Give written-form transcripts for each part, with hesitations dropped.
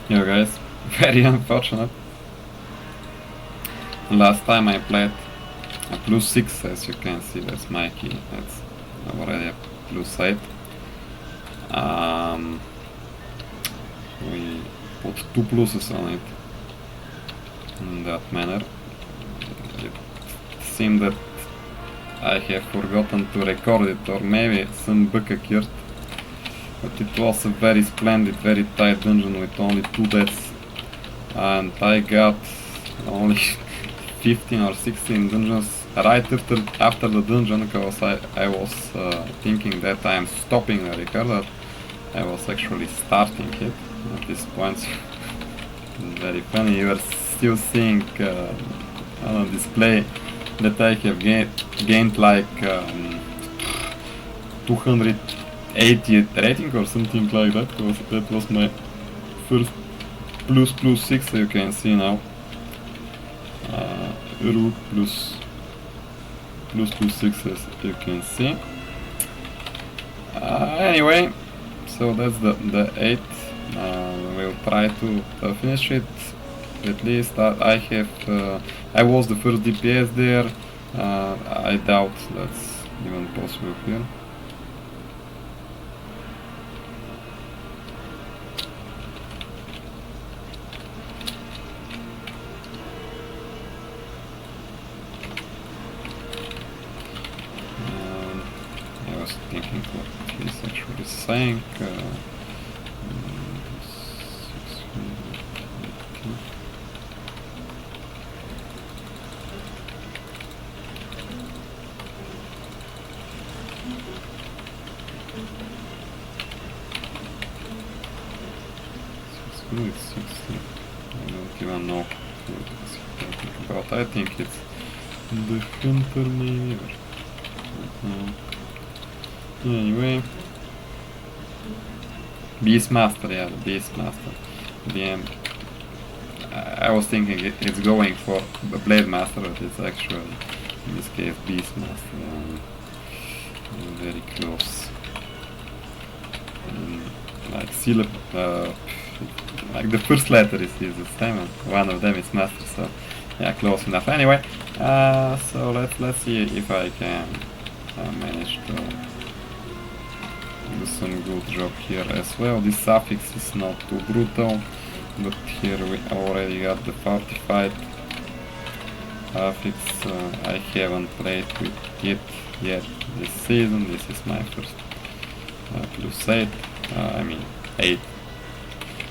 Yeah, guys, very unfortunate. Last time I played a +6, as you can see, that's my key. That's already a +8. We put 2 pluses on it in that manner. It seemed that I have forgotten to record it, or maybe some bug occurred. But it was a very splendid, very tight dungeon with only 2 deaths. And I got only 15 or 16 dungeons right after the dungeon, because I was thinking that I am stopping the recorder. I was actually starting it at this point. Very funny, you are still seeing on display that I have gained like 280 rating or something like that, because that was my first +6, you can see now. Root +6, as you can see. Anyway, so that's the 8. We'll try to finish it. At least I was the first DPS there. I doubt that's even possible here. I was thinking what he's actually saying. It's 60. I don't even know what it's talking about. I think it's the hunter maybe. Anyway, Beastmaster, yeah, the Beastmaster. I was thinking it's going for the Blade Master, but it's actually in this case Beastmaster. Very close. Like like the first letter is the same, and one of them is Master, so yeah, close enough. Anyway, so let's see if I can manage to do some good job here as well. This suffix is not too brutal, but here we already got the fortified suffix. I haven't played with it yet this season. This is my first +8. I mean 8.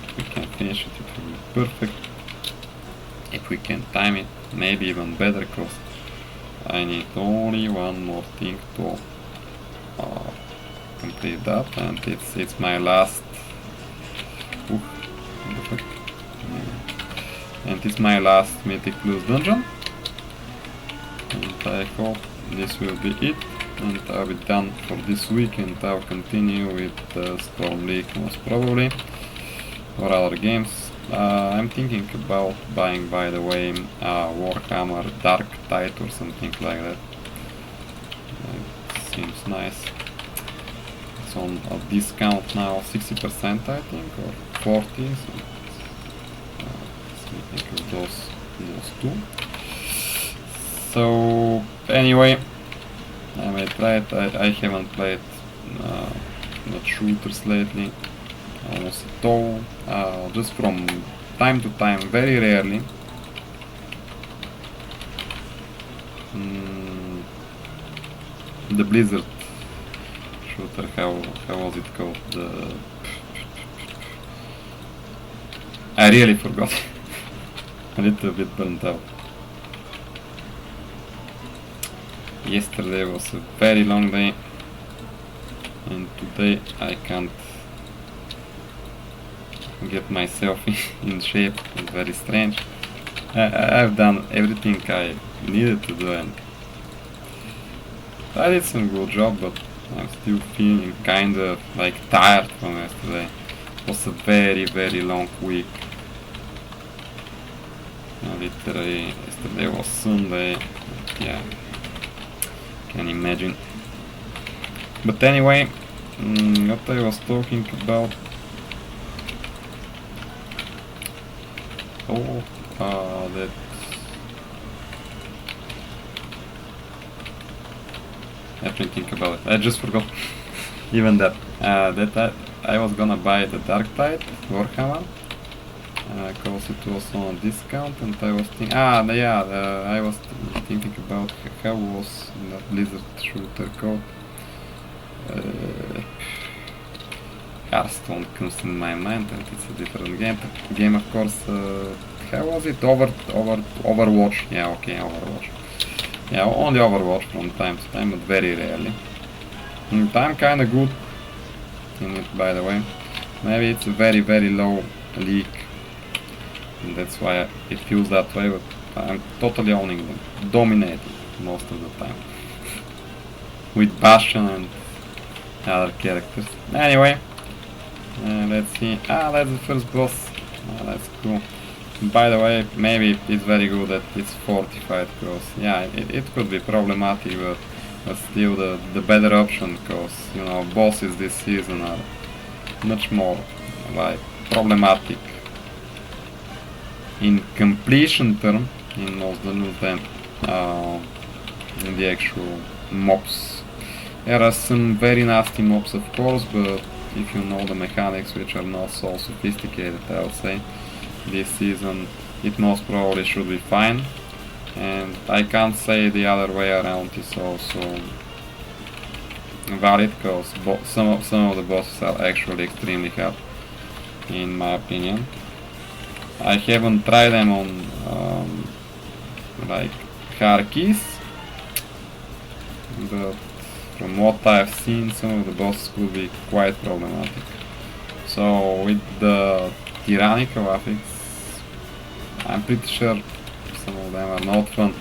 If we can finish it, it will be perfect. If we can time it, maybe even better, because I need only one more thing to complete that, and it's my last. Perfect. Yeah. And it's my last Mythic Plus dungeon, and I hope this will be it, and I'll be done for this week, and I'll continue with Storm League most probably, or other games. I'm thinking about buying, by the way, Warhammer Dark Tide or something like that. It seems nice. It's on a discount now, 60% I think, or 40. So I think of those two. So anyway, I may try it. I haven't played not shooters lately, almost at all. Just from time to time, very rarely. The Blizzard shooter, how was it called? I really forgot. A little bit burnt out. Yesterday was a very long day, and today I can't get myself in shape. It's very strange. I've done everything I needed to do, and I did some good job, but I'm still feeling kinda like tired from yesterday. It was a very long week. Literally, yesterday was Sunday. Yeah, can imagine. But anyway, what I was talking about. Oh, that. Let me think about it. I just forgot. Even that. That I was gonna buy the Dark Tide Warhammer. Cause it was on discount, and I was thinking. I was thinking about how was that Blizzard shooter called. Hearthstone comes in my mind, and it's a different game. Of course. How was it? Overwatch. Yeah, okay, Overwatch. Yeah, only Overwatch from time to time, but very rarely. I'm kinda good in it, by the way. Maybe it's a very, very low league, and that's why it feels that way, but I'm totally owning them. Dominating most of the time. With Bastion and other characters. Anyway, let's see. That's the first boss. That's cool. By the way, maybe it's very good that it's fortified, because yeah, it could be problematic, but still the better option, because you know, bosses this season are much more like problematic in completion term in most of them in the actual mobs. There are some very nasty mobs, of course, but if you know the mechanics, which are not so sophisticated, I would say, this season it most probably should be fine. And I can't say the other way around is also valid, because some of the bosses are actually extremely hard, in my opinion. I haven't tried them on like hard keys, but from what I've seen, some of the bosses could be quite problematic. So with the tyrannical affix, I'm pretty sure some of them are not fun.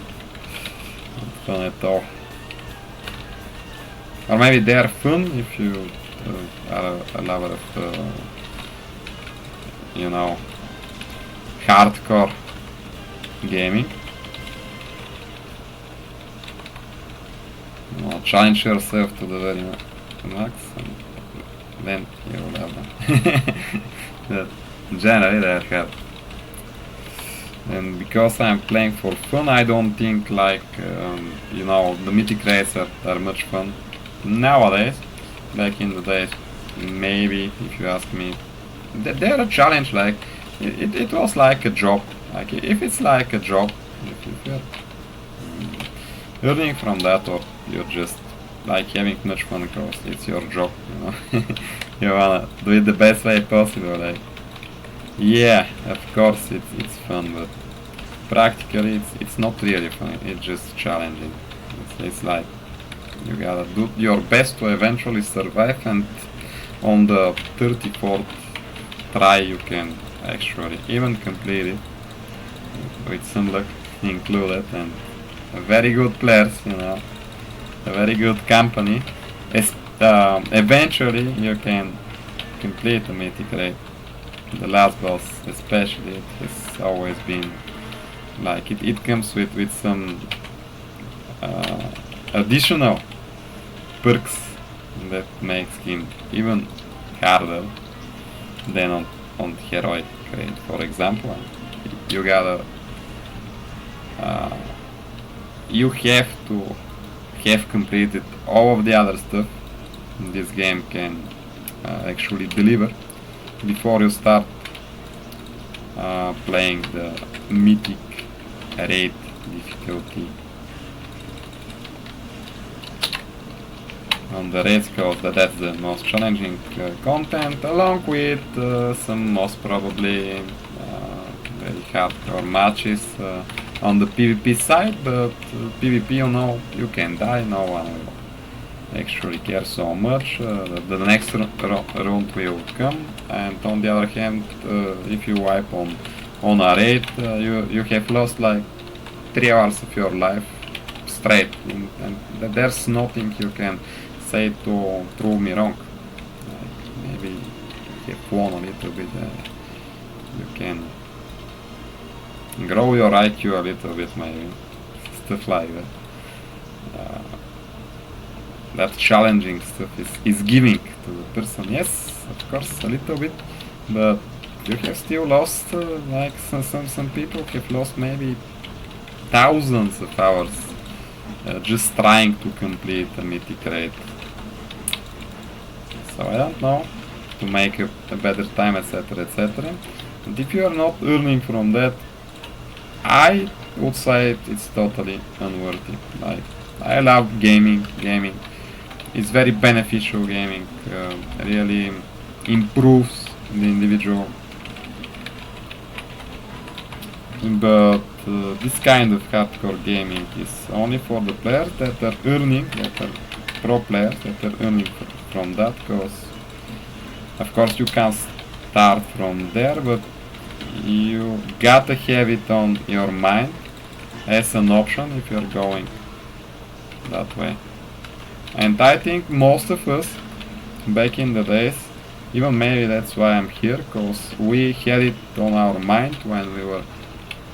Not fun at all. Or maybe they are fun if you are a lover of, you know, hardcore gaming. You know, challenge yourself to the very max, and then you will have them. But generally they are hard. And because I'm playing for fun, I don't think like, you know, the mythic raids are much fun nowadays. Back in the days, maybe, if you ask me, they're a challenge. Like it was like a job. Like if it's like a job, if you're earning from that, or you're just like having much fun because it's your job, you know. You wanna do it the best way possible. Like, yeah, of course it's fun, but practically it's not really fun. It's just challenging. It's like you gotta do your best to eventually survive, and on the 34th try you can actually even complete it, with some luck included, and very good players, you know, a very good company. Eventually you can complete the mythic raid. The last boss especially, it has always been like it comes with some additional perks that makes him even harder than on heroic raid, for example. You gotta you have to have completed all of the other stuff this game can actually deliver before you start playing the mythic raid difficulty on the raids, because that's the most challenging content, along with some most probably very hardcore matches on the PvP side, but PvP, you know, you can die, no one will actually care so much. The next round will come, and on the other hand, if you wipe on a raid, you have lost like 3 hours of your life straight, and there's nothing you can say to prove me wrong. Maybe you have won a little bit, you can grow your IQ a little bit, maybe, stuff like that. That challenging stuff is giving to the person, yes, of course, a little bit, but you have still lost, like some people have lost maybe thousands of hours just trying to complete a mythic raid. So I don't know, to make a better time, etc, etc. And if you are not earning from that, I would say it's totally unworthy. Like, I love gaming. Gaming is very beneficial. Gaming really improves the individual. But this kind of hardcore gaming is only for the players that are earning, that are pro players that are earning from that, because of course you can start from there, but you gotta have it on your mind as an option if you're going that way. And I think most of us back in the days, even maybe that's why I'm here, because we had it on our mind when we were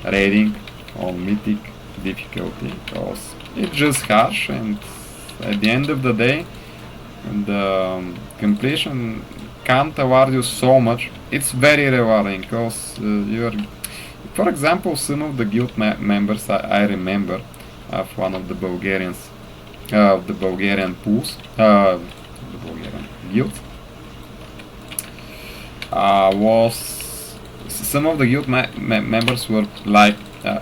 raiding on mythic difficulty, because it's just harsh, and at the end of the day the completion can't award you so much. It's very rewarding, because you're, for example, some of the guild members I remember of one of the Bulgarians, the Bulgarian pools, the Bulgarian guilds, was some of the guild members were like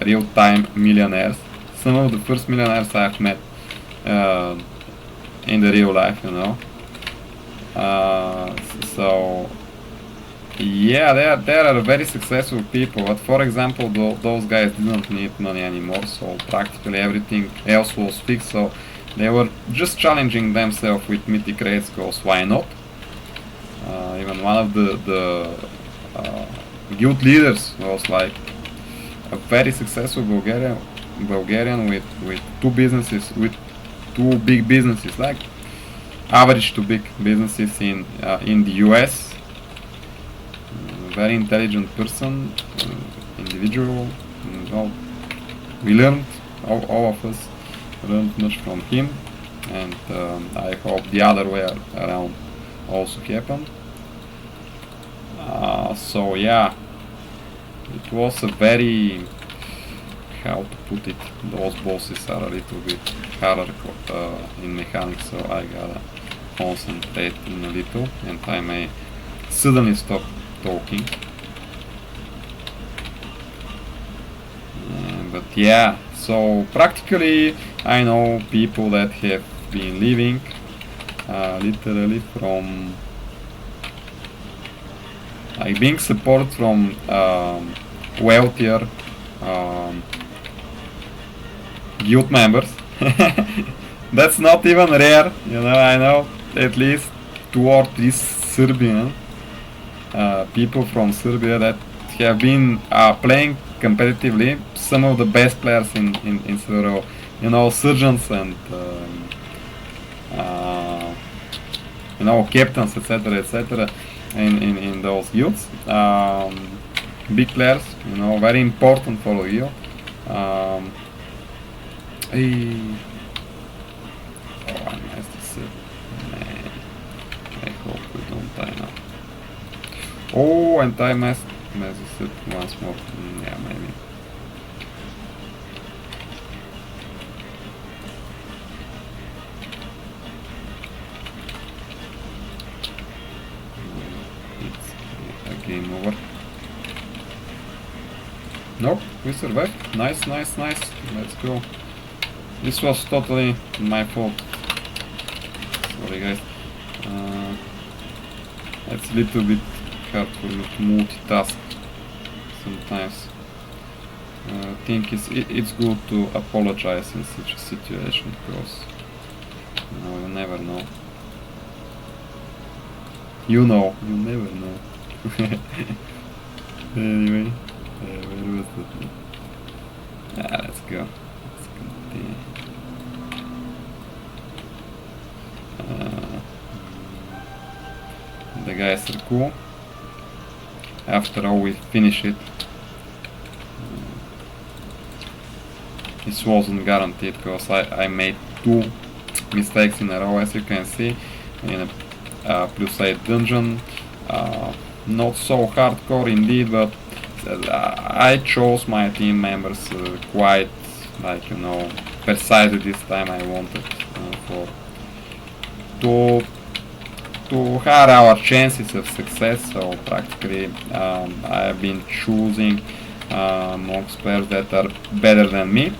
real-time millionaires. Some of the first millionaires I've met in the real life, you know. So yeah, there are very successful people, but for example those guys didn't need money anymore, so practically everything else was fixed, so they were just challenging themselves with mythic raids, because why not? Even one of the guild leaders was like a very successful Bulgarian with two big businesses, like average to big businesses in the US. Very intelligent person, individual. Well, we learned, all of us learned much from him, and I hope the other way around also happened. So yeah, it was a very, how to put it, those bosses are a little bit harder in mechanics, so I gotta concentrate in a little, and I may suddenly stop talking. But yeah, so practically I know people that have been living literally from like being supported from wealthier guild members. That's not even rare, you know. I know at least 2 or 3 Serbian people from Serbia that have been playing competitively. Some of the best players in Serbia, you know, surgeons and you know, captains, etc, etc, in those guilds. Big players, you know, very important for the guild. Oh, I missed this. Man, I hope we don't die now. Oh, and I messed it once more. Yeah, maybe. It's a game over. Nope, we survived. Nice, nice, nice. Let's go. This was totally my fault. Sorry, guys. It's a little bit hard for me to multitask sometimes. I think it's good to apologize in such a situation, because you never know. You never know. Anyway, where was that? Let's go. Let's continue. The guys are cool. After all, we finish it. This wasn't guaranteed, because I made 2 mistakes in a row, as you can see, in a +8 dungeon. not so hardcore indeed, but I chose my team members quite, like, you know, precisely this time. I wanted for to have our chances of success. So practically I have been choosing monks players that are better than me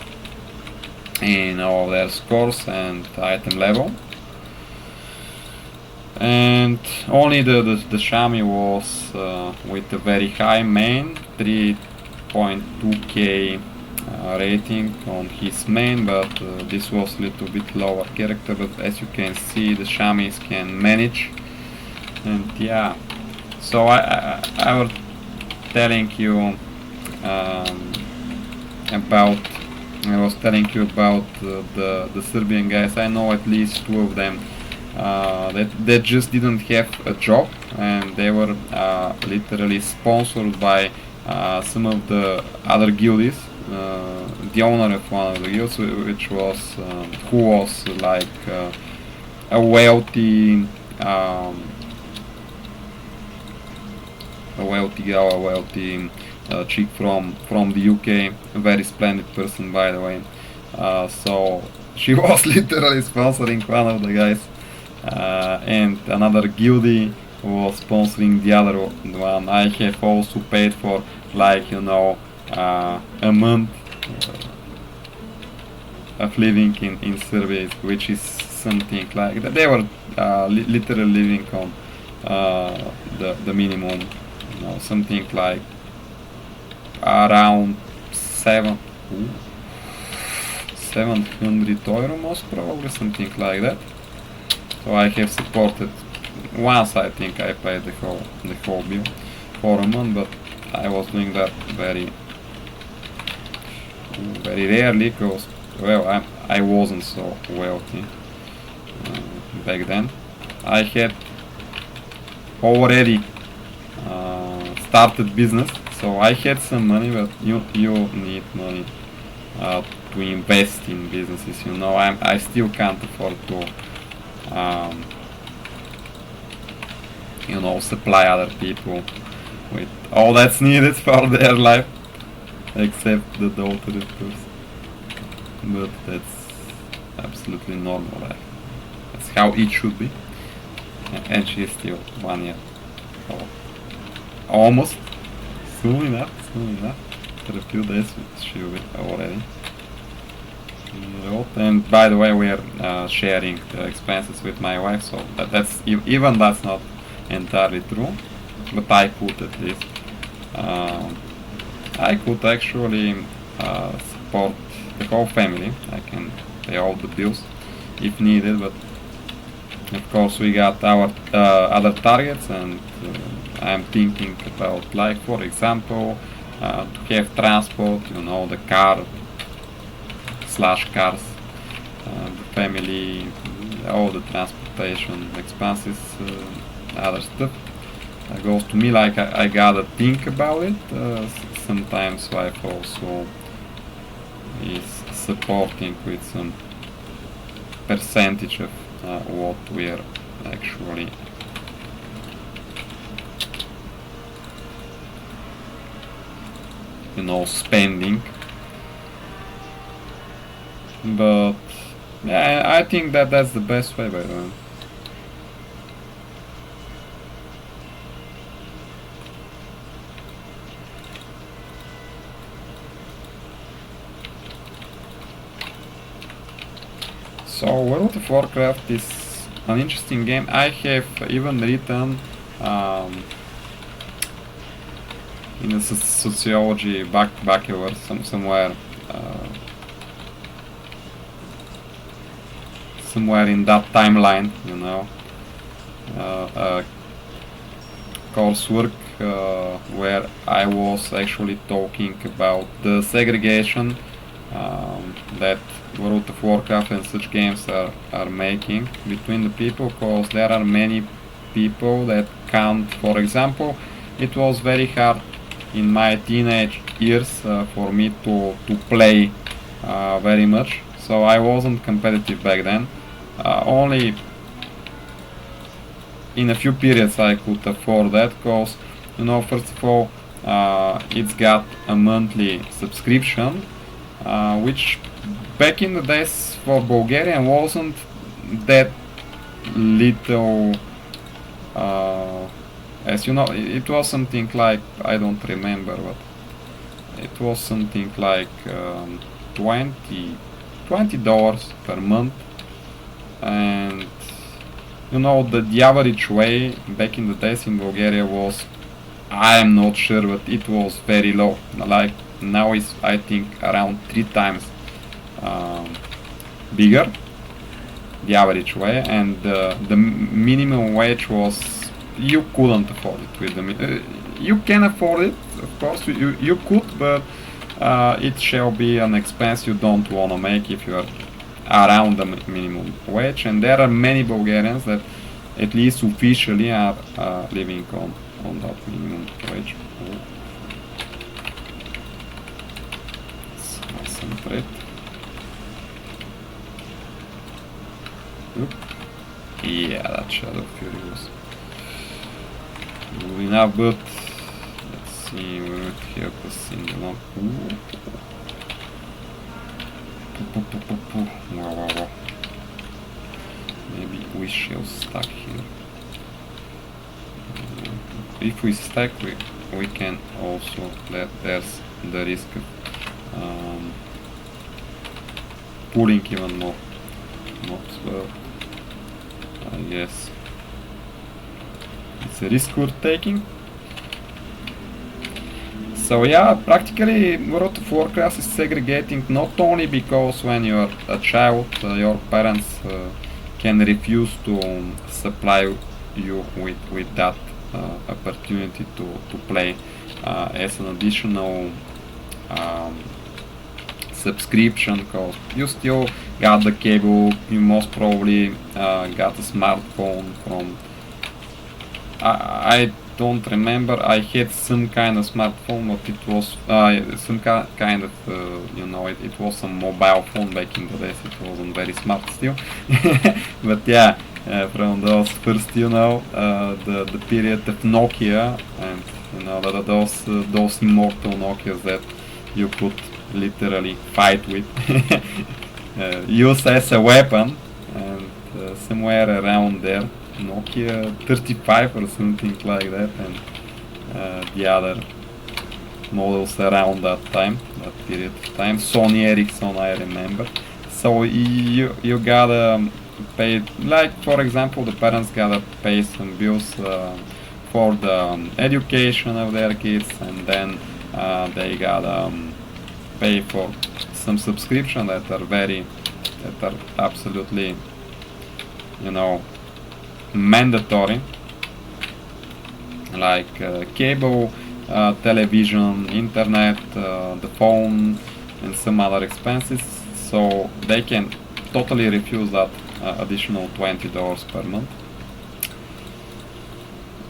in all their scores and item level. And only the Shami was with a very high main, 3.2k rating on his main, but this was a little bit lower character, but as you can see the Shamis can manage. And yeah, so I was telling you about the Serbian guys. I know at least two of them that just didn't have a job, and they were literally sponsored by some of the other guilds. The owner of one of the guilds, which was who was like a wealthy chick from the UK, a very splendid person, by the way. So she was literally sponsoring one of the guys, and another guildie was sponsoring the other one. I have also paid for, like, you know, a month of living in Serbia, which is something like that. They were literally living on the minimum, you know, something like around 700 euro, most probably, something like that. So I have supported once. I think I paid the whole bill for a month, but I was doing that very rarely, because, well, I wasn't so wealthy back then. I had already started business, so I had some money, but you need money to invest in businesses. You know, I still can't afford to you know, supply other people with all that's needed for their life, except the daughter, of course. But that's absolutely normal. That's how it should be. And she is still 1 year old. Almost. Soon enough. For a few days she will be already. And by the way, we are sharing the expenses with my wife, so that's even that's not entirely true, but I could at least. I could actually support the whole family. I can pay all the bills if needed, but of course we got our other targets, and I'm thinking about, like, for example, to have transport, you know, the car / cars, the family, all the transportation expenses, other stuff goes to me. Like, I gotta think about it. Sometimes wife also is supporting with some percentage of what we are actually spending. But yeah, I think that's the best way, by the way. So World of Warcraft is an interesting game. I have even written in a sociology bachelor somewhere in that timeline, you know, coursework where I was actually talking about the segregation that World of Warcraft and such games are making between the people, because there are many people that can't. For example, it was very hard in my teenage years for me to play very much, so I wasn't competitive back then. Only in a few periods I could afford that, because you know, first of all, it's got a monthly subscription, which back in the days for Bulgarian wasn't that little. As you know, it was something like, I don't remember what, it was something like $20 per month. And you know, the average way back in the days in Bulgaria was, I'm not sure, but it was very low. Like now is, I think, around 3 times bigger, the average way, and the minimum wage was, you couldn't afford it with the you can afford it, of course, you could, but it shall be an expense you don't want to make if you are around the minimum wage. And there are many Bulgarians that at least officially are living on that minimum wage. Let's concentrate. Oop. Yeah, that Shadow Fury was moving up, but let's see, we would help us in the long. Wow. Maybe we shall stack here. If we stack, we can also, there's the risk of pulling even more mobs, but I guess it's a risk we're taking. So yeah, practically World of Warcraft is segregating, not only because when you're a child, your parents can refuse to supply you with that opportunity to play as an additional subscription, because you still got the cable, you most probably got a smartphone from, I don't remember, I had some kind of smartphone, but it was some kind of, you know, it was a mobile phone back in the days, it wasn't very smart still. But yeah, from those first, you know, the period of Nokia, and you know, those immortal Nokias that you could literally fight with, use as a weapon, and somewhere around there, Nokia 35 or something like that, and the other models around that time, that period of time. Sony Ericsson, I remember. So you gotta pay, like for example, the parents gotta pay some bills for the education of their kids, and then they gotta pay for some subscription that are absolutely, you know, mandatory, like cable, television, internet, the phone, and some other expenses. So they can totally refuse that additional $20 per month.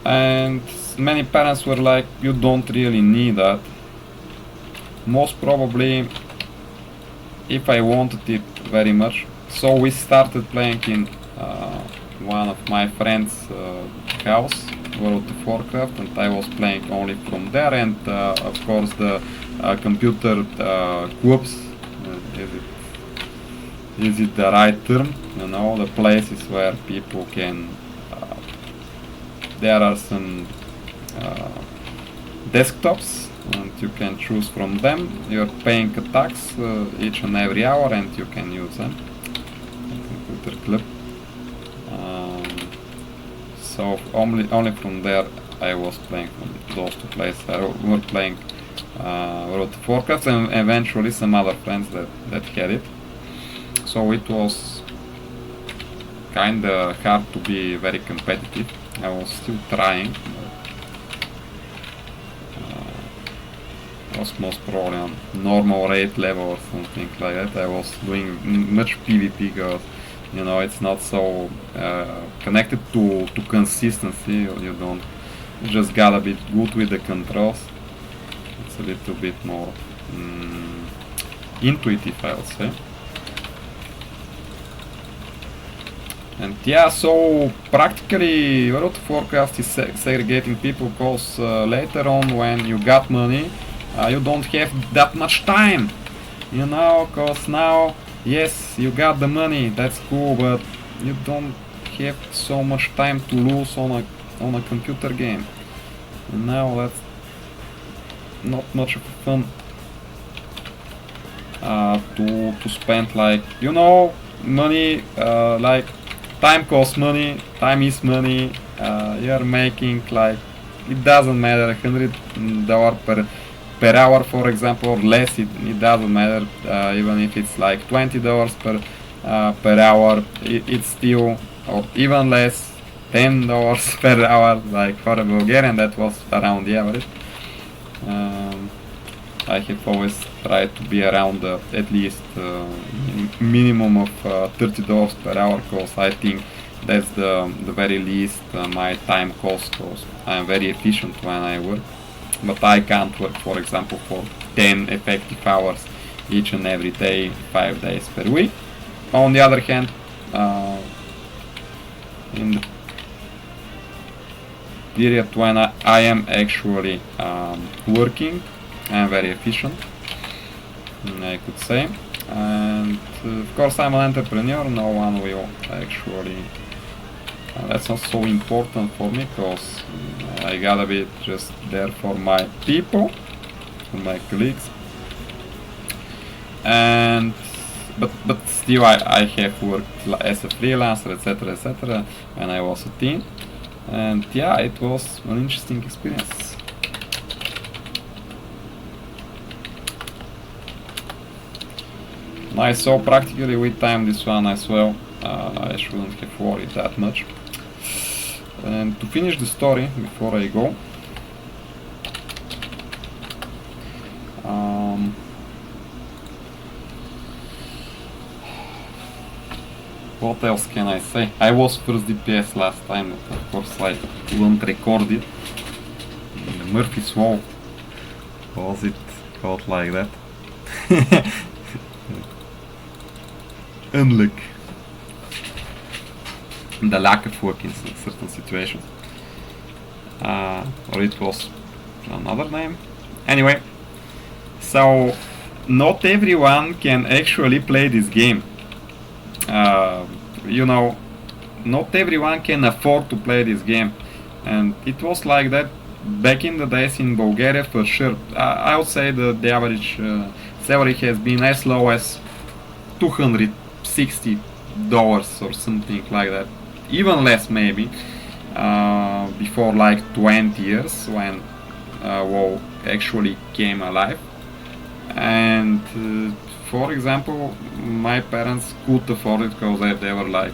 And many parents were like, you don't really need that. Most probably, if I wanted it very much. So we started playing in one of my friends' house, World of Warcraft, and I was playing only from there. And of course, the computer clubs, is it the right term? You know, the places where people can. There are some desktops, and you can choose from them. You're paying a tax each and every hour, and you can use them. Computer club. So only from there I was playing from those two places. I were playing World of Warcraft, and eventually some other friends that had it. So it was kinda hard to be very competitive. I was still trying. I was most probably on normal rate level or something like that. I was doing much PvP because, you know, it's not so connected to consistency. You just gotta be good with the controls. It's a little bit more intuitive, I would say. And yeah, so practically World of Warcraft is segregating people because later on when you got money, you don't have that much time, you know, because now, yes, you got the money, that's cool, but you don't have so much time to lose on a computer game. And now that's not much of fun to spend, like, you know, money, like time costs money, time is money. You're making, like, it doesn't matter, $100 per hour, for example, or less. It doesn't matter, even if it's like $20 per hour. It's still, or even less, $10 per hour, like for a Bulgarian. That was around the average. I have always tried to be around at least minimum of $30 per hour, because I think that's the very least my time costs, because I'm very efficient when I work. But I can't work, for example, for 10 effective hours each and every day, 5 days per week. On the other hand, in the period when I am actually working, I'm very efficient, I could say. And of course I'm an entrepreneur, no one will actually, that's not so important for me, because I gotta be just there for my people, for my colleagues. And but still I have worked as a freelancer, etc, when I was a teen. And yeah, it was an interesting experience. Nice, so practically we timed this one as well. I shouldn't have worried that much. And to finish the story before I go, what else can I say? I was first DPS last time, but of course I couldn't record it. The Murphy's Law, was it called like that? Unluck. The lack of work in certain situations. Or it was another name. Anyway, so not everyone can actually play this game. You know, not everyone can afford to play this game, and it was like that back in the days in Bulgaria for sure. I would say that the average salary has been as low as $260 or something like that, even less maybe, before like 20 years when WoW actually came alive. And for example, my parents could afford it because they were like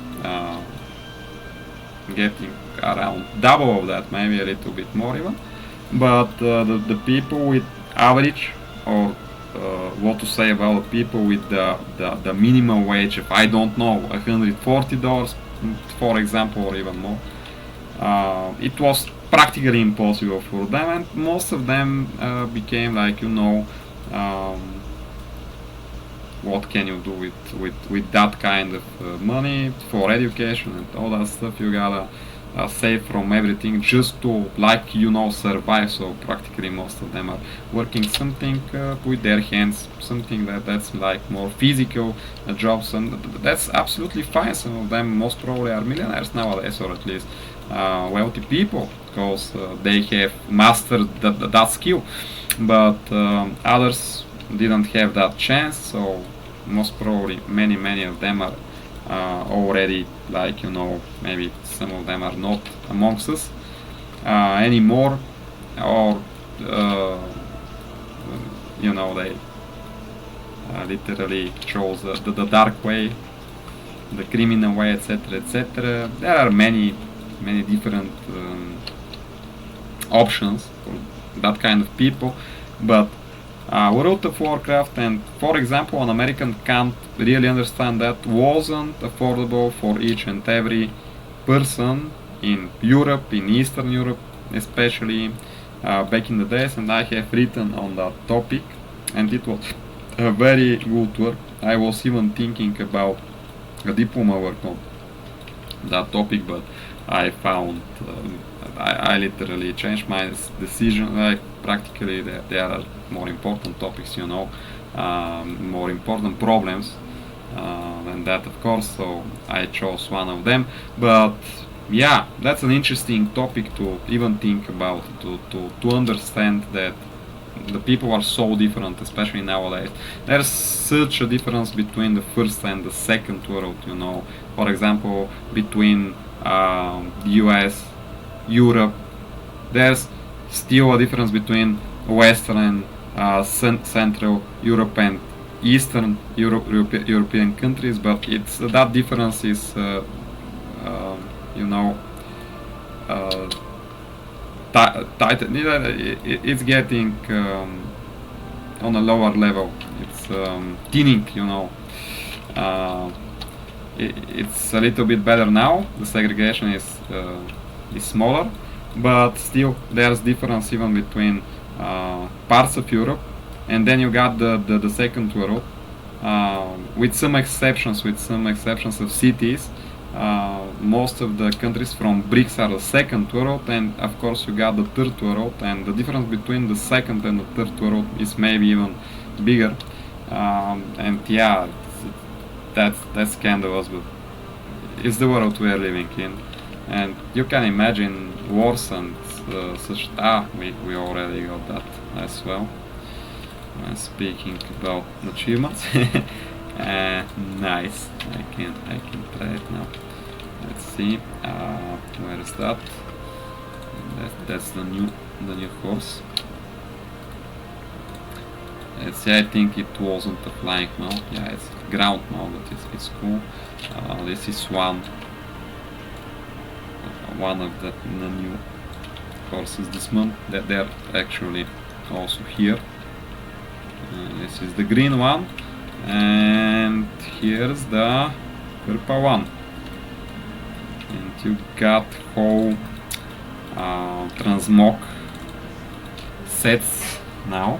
getting around double of that, maybe a little bit more even. But the people with average, or what to say about the people with the minimum wage of, I don't know, $140 for example, or even more, it was practically impossible for them, and most of them became like, you know, what can you do with that kind of money for education and all that stuff? You gotta save from everything just to, like, you know, survive. So practically most of them are working something with their hands, something that's like more physical jobs, and that's absolutely fine. Some of them most probably are millionaires nowadays, or at least wealthy people, because they have mastered that skill. But others didn't have that chance, so most probably many of them are already, like, you know, maybe some of them are not amongst us anymore, or you know, they literally chose the dark way, the criminal way, etc. There are many different options for that kind of people, but World of Warcraft, and for example an American can't really understand that, wasn't affordable for each and every person in Europe, in Eastern Europe especially, back in the days. And I have written on that topic, and it was a very good work. I was even thinking about a diploma work that topic, but I found I literally changed my decision. Like practically, there are more important topics, you know, more important problems than that, of course. So I chose one of them. But yeah, that's an interesting topic to even think about, to understand that the people are so different, especially nowadays. There's such a difference between the first and the second world, you know. For example, between the US, Europe, there's still a difference between Western, Central Europe and Eastern European countries, but it's that difference is, you know, it's getting on a lower level. It's thinning, you know. It's a little bit better now. The segregation is smaller, but still there's difference even between parts of Europe, and then you got the second world, with some exceptions of cities. Most of the countries from BRICS are the second world, and of course you got the third world, and the difference between the second and the third world is maybe even bigger. And yeah, that's scandalous, but it's the world we are living in, and you can imagine wars and such. We already got that as well. Speaking about achievements. Nice. I can try it now. Let's see. Where is that? That's the new horse. Let's see. I think it wasn't a flying mount. Yeah, it's ground mount, but it's cool. This is one of the new horses this month. That they're actually also here. This is the green one. And here's the purple one, and you got whole transmog sets now.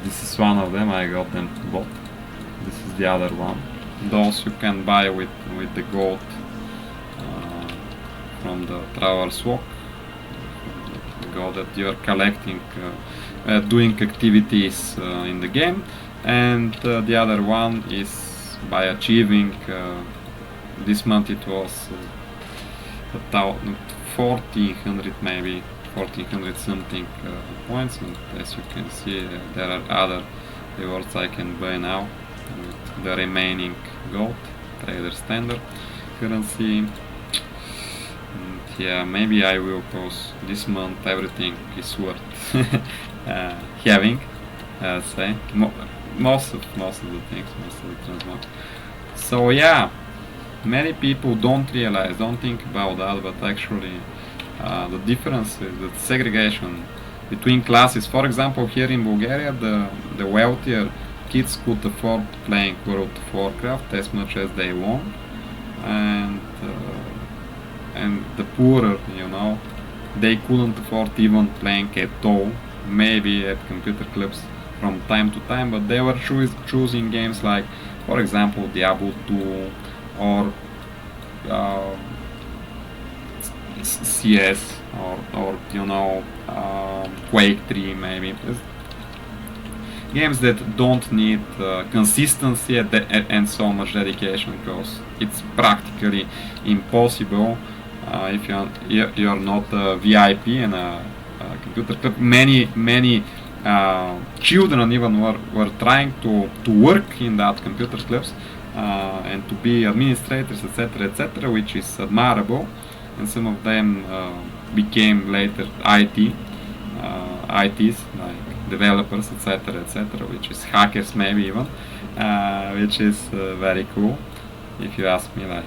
This is one of them. I got them both. This is the other one. Those you can buy with the gold from the Traveler's Walk, the gold that you are collecting doing activities in the game. And the other one is by achieving, this month it was 1400 maybe, 1400 something points, and as you can see there are other rewards I can buy now with the remaining gold, trader standard currency. And yeah, maybe I will, cause this month everything is worth having, say. Most of the things, most of the transmog. So yeah, many people don't think about that, but actually the difference, the segregation between classes. For example, here in Bulgaria, the wealthier kids could afford playing World of Warcraft as much as they want, and the poorer, you know, they couldn't afford even playing at all. Maybe at computer clubs from time to time, but they were choosing games like, for example, Diablo 2 or CS or you know, Quake 3 maybe. Games that don't need consistency and so much dedication, because it's practically impossible if you're not a VIP in a computer club. Many children even were trying to work in that computer clubs and to be administrators, etc., which is admirable, and some of them became later ITs like developers, etc., which is hackers maybe even, which is very cool if you ask me. Like,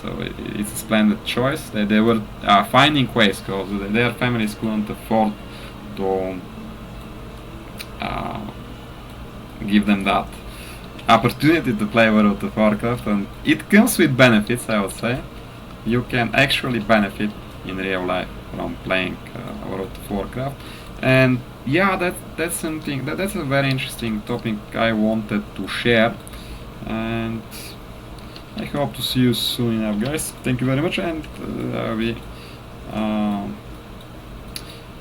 so it's a splendid choice. They were finding ways, because their families couldn't afford to give them that opportunity to play World of Warcraft, and it comes with benefits, I would say. You can actually benefit in real life from playing World of Warcraft, and yeah, that's something that's a very interesting topic I wanted to share. And I hope to see you soon enough, guys. Thank you very much, and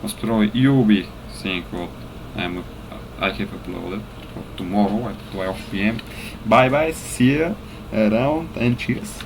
most probably you'll be seeing what I have uploaded for tomorrow at 12 p.m. Bye bye, see you around, and cheers.